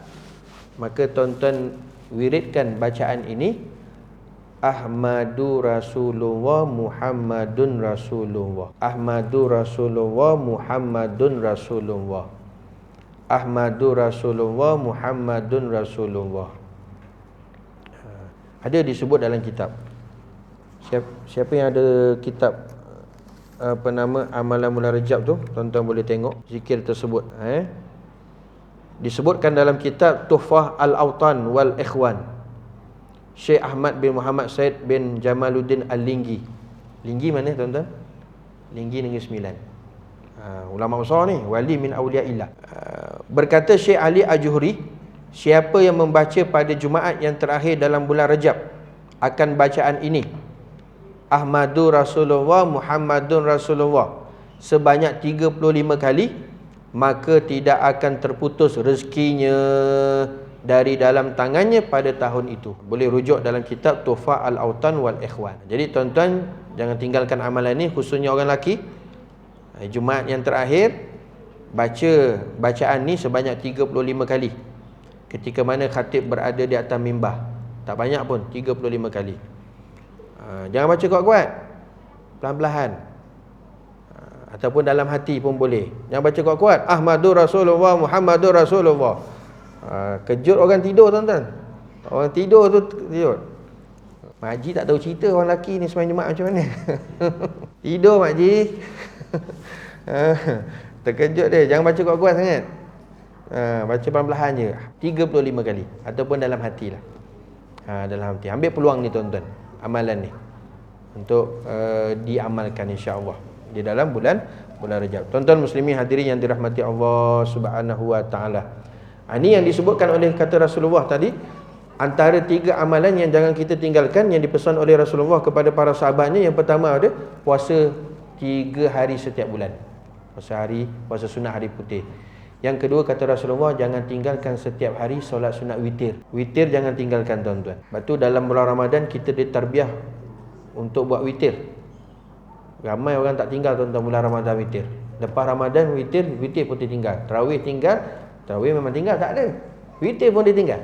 maka tuan-tuan wiridkan bacaan ini, Ahmadu Rasulullah Muhammadun Rasulullah, Ahmadu Rasulullah Muhammadun Rasulullah, Ahmadu Rasulullah Muhammadun Rasulullah. Ada disebut dalam kitab. Siapa yang ada kitab Amalan Bulan Rajab tu, tuan-tuan boleh tengok zikir tersebut. Disebutkan dalam kitab Tuhfah Al-Awtan wal Ikhwan, Syekh Ahmad bin Muhammad Said bin Jamaluddin Al-Linggi. Linggi mana tuan-tuan? Linggi Negeri Sembilan. Ulama besar ni, wali min awliyaillah. Berkata Syekh Ali Al-Juhri, siapa yang membaca pada Jumaat yang terakhir dalam bulan Rajab akan bacaan ini, Ahmadu Rasulullah Muhammadun Rasulullah, sebanyak 35 kali, maka tidak akan terputus rezekinya dari dalam tangannya pada tahun itu. Boleh rujuk dalam kitab Tuhfah Al-Awtan wal Ikhwan. Jadi tuan-tuan, jangan tinggalkan amalan ni, khususnya orang lelaki. Jumaat yang terakhir, baca bacaan ni sebanyak 35 kali, ketika mana khatib berada di atas mimbar. Tak banyak pun, 35 kali. Jangan baca kuat-kuat, pelan-pelan, ataupun dalam hati pun boleh. Jangan baca kuat-kuat, Ahmadu Rasulullah Muhammadur Rasulullah. Kejut orang tidur tuan-tuan. Orang tidur tu tidur. Mak Haji tak tahu cerita orang lelaki ni sembahyang Jumaat macam mana. Tidur Mak Haji. Terkejut dia. Jangan baca kuat-kuat sangat. Baca pelan-pelan je, 35 kali, ataupun dalam hati lah. Dalam hati. Ambil peluang ni tuan-tuan, amalan ni untuk diamalkan insya-Allah di dalam bulan Rajab. Tuan-tuan muslimin hadirin yang dirahmati Allah Subhanahu wa taala. Ini yang disebutkan oleh kata Rasulullah tadi, antara 3 amalan yang jangan kita tinggalkan, yang dipesan oleh Rasulullah kepada para sahabatnya. Yang pertama ada puasa 3 hari setiap bulan. Puasa sunnah hari putih. Yang kedua kata Rasulullah, jangan tinggalkan setiap hari solat sunat witir. Witir jangan tinggalkan tuan-tuan. Lepas tu dalam bulan Ramadan kita ditarbiah untuk buat witir. Ramai orang tak tinggal tuan-tuan bulan Ramadan witir. Lepas Ramadan witir pun ditinggal. Tarawih tinggal, tarawih memang tinggal, tak ada. Witir pun ditinggal.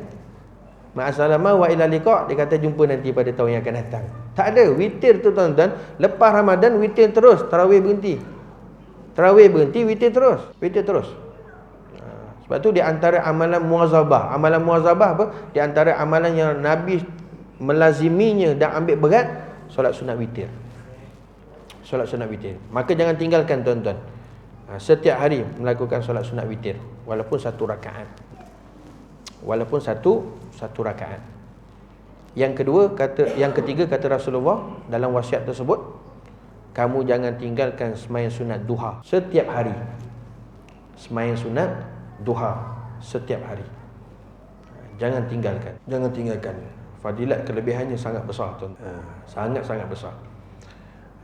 Ma'asalama wa ila liqa', dia kata jumpa nanti pada tahun yang akan datang. Tak ada. Witir tu tuan-tuan, lepas Ramadan witir terus, tarawih berhenti. Tarawih berhenti, witir terus. Witir terus. Sebab tu di antara amalan muazabah. Amalan muazabah apa? Di antara amalan yang Nabi melaziminya dan ambil berat, solat sunat witir. Solat sunat witir. Maka jangan tinggalkan tuan-tuan. Setiap hari melakukan solat sunat witir, walaupun 1 rakaat. Walaupun satu rakaat. Yang ketiga kata Rasulullah dalam wasiat tersebut, kamu jangan tinggalkan sembahyang sunat duha setiap hari. Sembahyang sunat duha setiap hari. Jangan tinggalkan. Jangan tinggalkan. Fadilat kelebihannya sangat besar tuan-tuan. Sangat-sangat besar.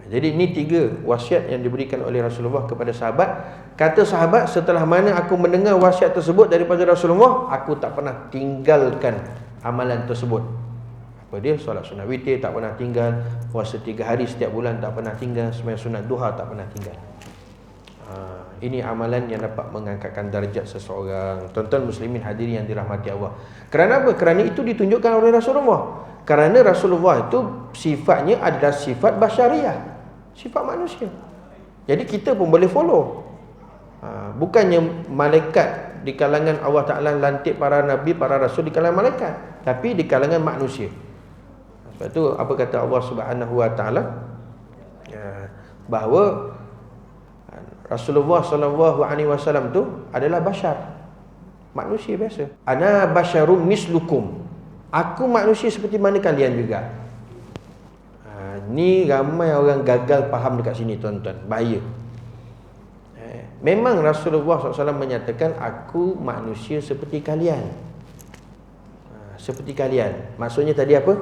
Jadi ini 3 wasiat yang diberikan oleh Rasulullah kepada sahabat. Kata sahabat, setelah mana aku mendengar wasiat tersebut daripada Rasulullah, aku tak pernah tinggalkan amalan tersebut. Apa dia? Solat sunat witir tak pernah tinggal, puasa 3 hari setiap bulan tak pernah tinggal, sembahyang sunat duha tak pernah tinggal. Ini amalan yang dapat mengangkatkan darjat seseorang. Tuan-tuan muslimin hadirin yang dirahmati Allah. Kerana apa? Kerana itu ditunjukkan oleh Rasulullah. Kerana Rasulullah itu sifatnya adalah sifat basyariah, sifat manusia. Jadi kita pun boleh follow. Bukannya malaikat di kalangan Allah Ta'ala lantik para nabi, para rasul di kalangan malaikat, tapi di kalangan manusia. Sebab itu apa kata Allah Subhanahu Wa Ta'ala, bahawa Rasulullah sallallahu alaihi wasallam tu adalah bashar, manusia biasa. Ana basyarum mislukum, aku manusia seperti mana kalian juga. Ni ramai orang gagal faham dekat sini tuan-tuan, bahaya. Memang Rasulullah SAW menyatakan aku manusia seperti kalian. seperti kalian. Maksudnya tadi apa?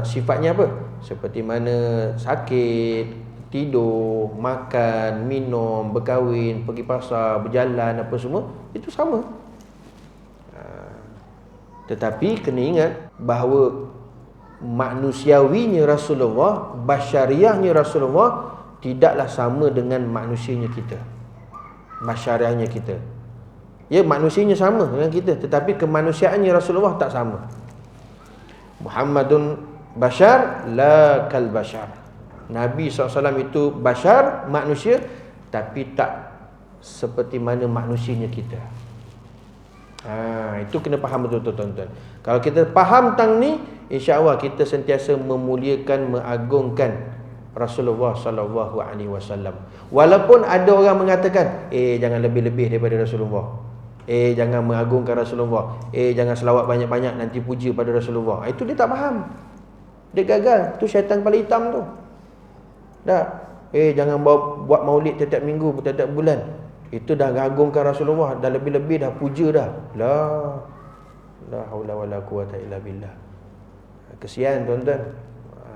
Sifatnya apa? Seperti mana sakit, tidur, makan, minum, berkahwin, pergi pasar, berjalan, apa semua, itu sama. Tetapi kena ingat bahawa manusiawinya Rasulullah, basyariahnya Rasulullah tidaklah sama dengan manusianya kita, basyariahnya kita. Ya, manusianya sama dengan kita, tetapi kemanusiaannya Rasulullah tak sama. Muhammadun bashar la kal bashar. Nabi SAW itu bashar, manusia, tapi tak seperti mana manusianya kita. Itu kena faham betul-betul tuan-tuan. Kalau kita faham tentang ni, insya-Allah kita sentiasa memuliakan, mengagungkan Rasulullah sallallahu alaihi wasallam. Walaupun ada orang mengatakan, jangan lebih-lebih daripada Rasulullah. Jangan mengagungkan Rasulullah. Jangan selawat banyak-banyak, nanti puja pada Rasulullah. Itu dia tak faham. Dia gagal. Tu syaitan kepala hitam tu. Dah. Jangan buat maulid setiap minggu, setiap bulan. Itu dah agungkan Rasulullah, dah lebih-lebih, dah puja dah. La haula wala quwata illa billah. Kesian tuan-tuan.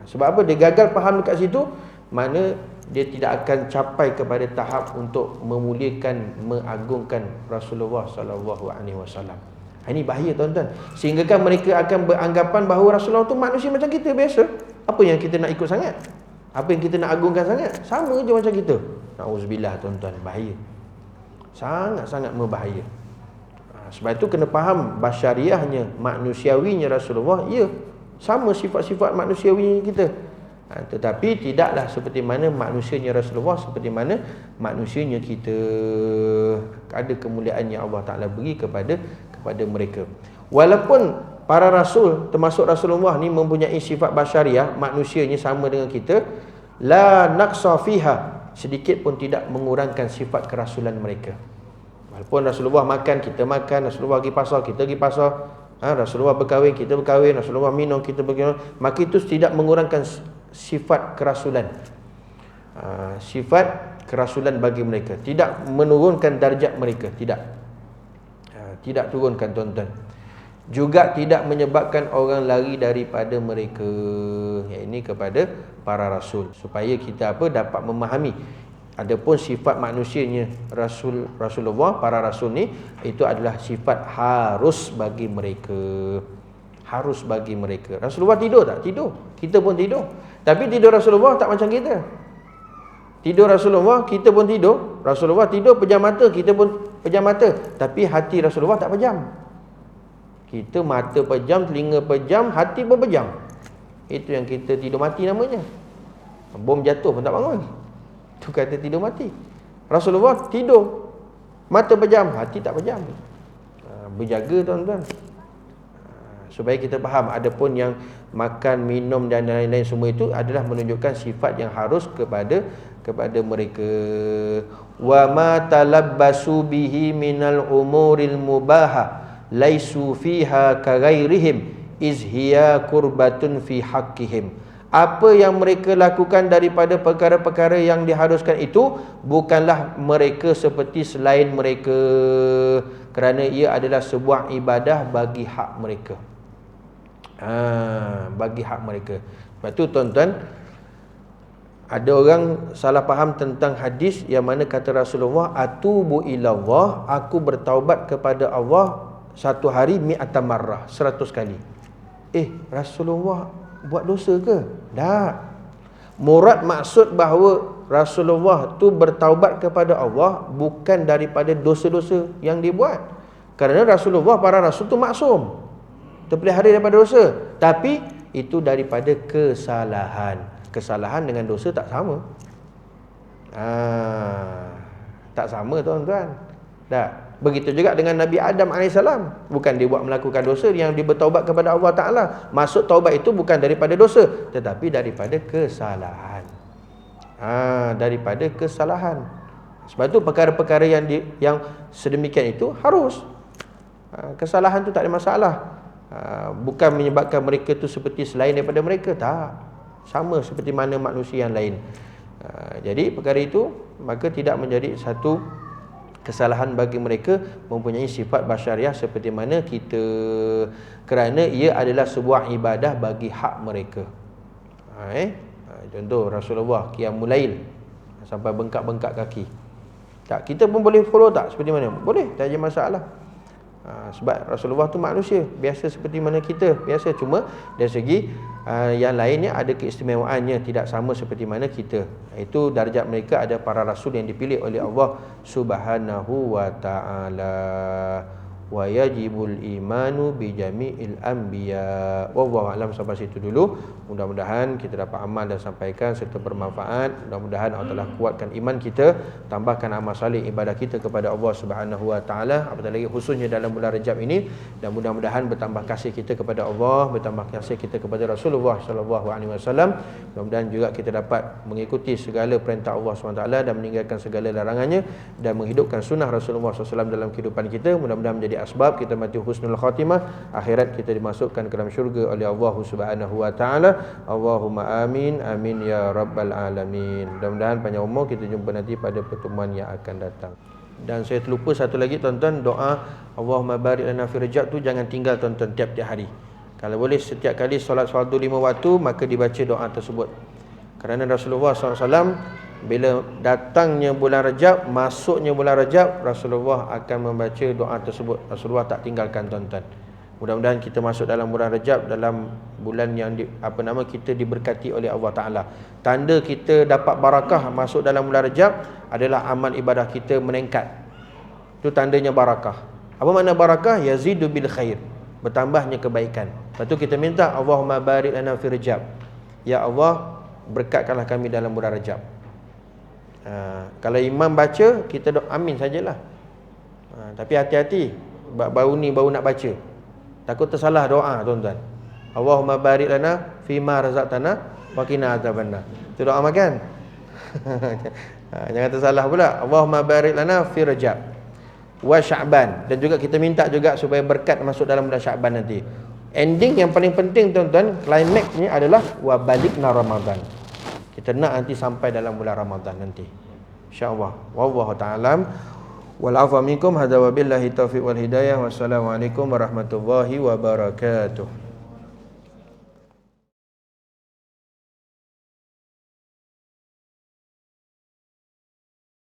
Sebab apa? Dia gagal faham dekat situ, mana dia tidak akan capai kepada tahap untuk memuliakan, mengagungkan Rasulullah sallallahu alaihi wasallam. Ini bahaya tuan-tuan. Sehingga kan mereka akan beranggapan bahawa Rasulullah tu manusia macam kita biasa. Apa yang kita nak ikut sangat? Apa yang kita nak agungkan sangat? Sama je macam kita. Nauzubillah tuan-tuan, bahaya. Sangat-sangat berbahaya. Sebab itu kena faham basyariahnya, manusiawinya Rasulullah, ya, sama sifat-sifat manusiawinya kita. Tetapi tidaklah seperti mana manusianya Rasulullah, seperti mana manusianya kita. Ada kemuliaan yang Allah Ta'ala beri kepada mereka. Walaupun para rasul, termasuk Rasulullah ni, mempunyai sifat basyariah, manusianya sama dengan kita, la naqsa fiha, sedikit pun tidak mengurangkan sifat kerasulan mereka. Walaupun Rasulullah makan, kita makan. Rasulullah pergi pasar, kita pergi pasar. Rasulullah berkahwin, kita berkahwin. Rasulullah minum, kita minum. Maka itu tidak mengurangkan sifat kerasulan. Sifat kerasulan bagi mereka, tidak menurunkan darjat mereka. Tidak turunkan tuan-tuan. Juga tidak menyebabkan orang lari daripada mereka. Ini kepada para rasul, supaya kita dapat memahami. Adapun sifat manusianya Rasulullah, para rasul ni, itu adalah sifat harus bagi mereka. Harus bagi mereka. Rasulullah tidur tak? Tidur. Kita pun tidur. Tapi tidur Rasulullah tak macam kita. Tidur Rasulullah, kita pun tidur. Rasulullah tidur pejam mata, kita pun pejam mata. Tapi hati Rasulullah tak pejam. Kita mata pejam, telinga pejam, hati pun pejam. Itu yang kita tidur mati namanya. Bom jatuh pun tak bangun. Itu kata tidur mati. Rasulullah tidur, mata pejam, hati tak pejam. Berjaga tuan-tuan, supaya kita faham. Adapun yang makan, minum dan lain-lain semua itu adalah menunjukkan sifat yang harus kepada mereka. Wa ma talabbasu bihi minal umuril mubaha laisu fiha kaghairihim iz hiya qurbatun fi haqqihim. Apa yang mereka lakukan daripada perkara-perkara yang diharuskan itu bukanlah mereka seperti selain mereka, kerana ia adalah sebuah ibadah bagi hak mereka. Bagi hak mereka. Sebab tu tuan-tuan, ada orang salah faham tentang hadis yang mana kata Rasulullah, atubu ilallah, aku bertaubat kepada Allah satu hari mi'ata marrah, 100 kali. Rasulullah buat dosa ke? Tak. Murad maksud bahawa Rasulullah tu bertaubat kepada Allah bukan daripada dosa-dosa yang dia buat. Kerana Rasulullah, para rasul tu maksum, terpelihara daripada dosa. Tapi itu daripada kesalahan. Kesalahan dengan dosa tak sama. Tak sama tuan-tuan. Tak. Begitu juga dengan Nabi Adam AS. Bukan dia buat melakukan dosa, yang dia bertaubat kepada Allah Ta'ala. Maksud taubat itu bukan daripada dosa, tetapi daripada kesalahan. Daripada kesalahan. Sebab itu perkara-perkara yang sedemikian itu harus. Kesalahan itu tak ada masalah. Bukan menyebabkan mereka itu seperti selain daripada mereka. Tak. Sama seperti mana manusia yang lain. Jadi perkara itu maka tidak menjadi satu Kesalahan bagi mereka mempunyai sifat basyariah seperti mana kita, kerana ia adalah sebuah ibadah bagi hak mereka. Contoh Rasulullah qiyamul lail sampai bengkak-bengkak kaki. Tak, kita pun boleh follow tak seperti mana? Boleh, tak ada masalah. Sebab Rasulullah tu manusia biasa seperti mana kita, biasa, cuma dari segi yang lainnya ada keistimewaannya, tidak sama seperti mana kita. Itu darjat mereka, ada para rasul yang dipilih oleh Allah Subhanahu wa taala. Wa yajibul imanu bi jami'il anbiya. Wallahu a'lam. Sampai situ dulu. Mudah-mudahan kita dapat amal dan sampaikan serta bermanfaat. Mudah-mudahan Allah Taala kuatkan iman kita, tambahkan amal saleh ibadah kita kepada Allah Subhanahu wa taala, apatah lagi khususnya dalam bulan Rajab ini, dan mudah-mudahan bertambah kasih kita kepada Allah, bertambah kasih kita kepada Rasulullah sallallahu alaihi wasallam. Mudah-mudahan juga kita dapat mengikuti segala perintah Allah Subhanahu wa taala dan meninggalkan segala larangannya, dan menghidupkan sunnah Rasulullah SAW dalam kehidupan kita. Mudah-mudahan menjadi asbab kita mati husnul khatimah, akhirat kita dimasukkan ke dalam syurga oleh Allah Subhanahu wa taala. Allahumma amin, amin ya rabbal alamin. Mudah-mudahan panjang umur. Kita jumpa nanti pada pertemuan yang akan datang. Dan saya terlupa satu lagi tuan-tuan, doa Allahumma barik lana fi Rajab tu jangan tinggal tuan-tuan tiap-tiap hari. Kalau boleh setiap kali solat fardu 5 waktu, maka dibaca doa tersebut. Kerana Rasulullah SAW bila datangnya bulan Rajab, masuknya bulan Rajab, Rasulullah akan membaca doa tersebut. Rasulullah tak tinggalkan tuan-tuan. Mudah-mudahan kita masuk dalam bulan Rajab, dalam bulan yang kita diberkati oleh Allah Ta'ala. Tanda kita dapat barakah masuk dalam bulan Rajab adalah amal ibadah kita meningkat. Itu tandanya barakah. Apa makna barakah? Yazidu bil khair, bertambahnya kebaikan. Lepas tu kita minta Allahumma barik lana fi Rajab. Ya Allah, berkatkanlah kami dalam bulan Rajab. Kalau imam baca, kita doa amin sajalah. Tapi hati-hati, baru nak baca, takut tersalah doa tuan-tuan. Allahumma barik lana fima razaqtana wa qina azabannar. Itu doa makan. Jangan tersalah pula. Allahumma barik lana fi Rajab wa Sya'ban. Dan juga kita minta juga supaya berkat masuk dalam bulan Sya'ban nanti. Ending yang paling penting tuan-tuan, climaxnya adalah wa balikna Ramadan. Kita nak nanti sampai dalam bulan Ramadan nanti, insya-Allah. Wallahu ta'ala wal afwa minkum. Hadza wa billahi taufiq wal hidayah. Wassalamualaikum warahmatullahi wabarakatuh.